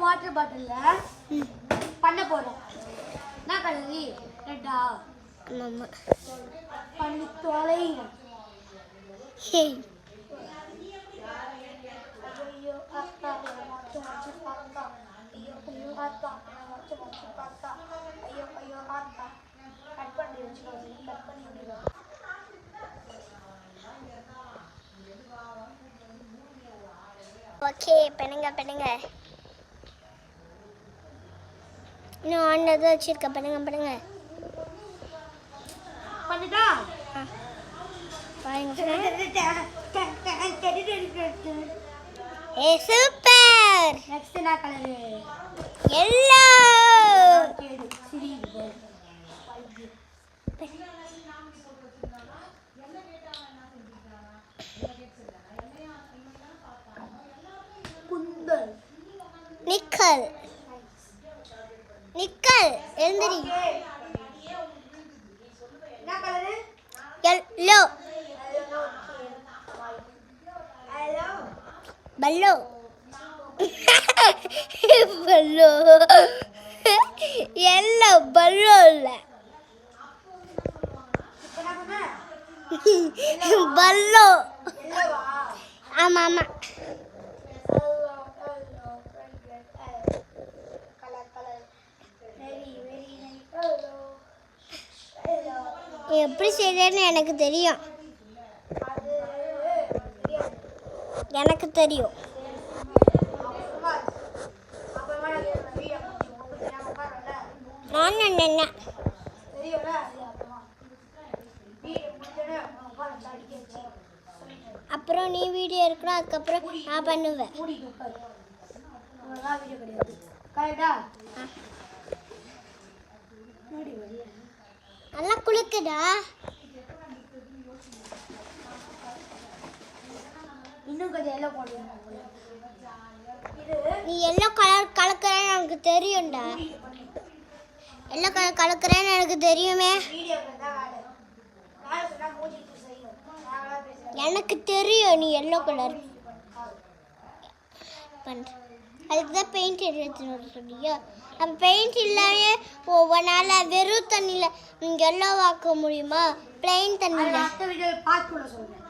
Water பாட்டில்ல பண்ண போறோம். என்ன கலரு? ரெட்டா? ஆமா. பண்ணி தொலைங்க. ஹேய். ஐயோ அத்தா மொச்ச பாத்தா. ஐயோ அத்தா மொச்ச பாத்தா. ஐயோ அத்தா. கட் பண்ணி வச்சுக்கோங்க. கட் பண்ணி விடுங்க. ஓகே, பண்ணுங்க. இன்னும் ஆண்டது வச்சிருக்க. பண்ணுங்க. பண்ணிட்டா? பாருங்க. சூப்பர். நெக்ஸ்ட் என்ன கலரு? எல்லோ. நிக்கல் எழுந்திரி. என்ன கலரு? எல்லோ. பல்லோ. எல்லோ பல்லோ இல்ல. பல்லோ. ஆமா. எப்படி செய்யறேன்னு எனக்கு தெரியும். நான் என்ன அப்புறம் நீ வீடியோ எடுக்கணும். அதுக்கப்புறம் நான் பண்ணுவேன். நல்லா குளுக்குடா. இன்னும் கொஞ்சம் எல்லோ போடுங்க. நீ எல்லோ கலர் கலக்குறேன்னு எனக்கு தெரியும்டா. எல்லோ கலர் கலக்குறேன்னு எனக்கு தெரியுமே. எனக்கு தெரியும் நீ எல்லோ கலர் பண்ற. அதுக்கு தான் பெயிண்ட் எடுத்துன்னு வர சொல்லியா? அப்போ பெயிண்ட் இல்லாமே ஒவ்வொன்றால வெறும் தண்ணியில் எல்லோ ஆக்க முடியுமா? பிளெயின் தண்ணியில். அடுத்த வீடியோவில் பார்த்து சொல்றேன்.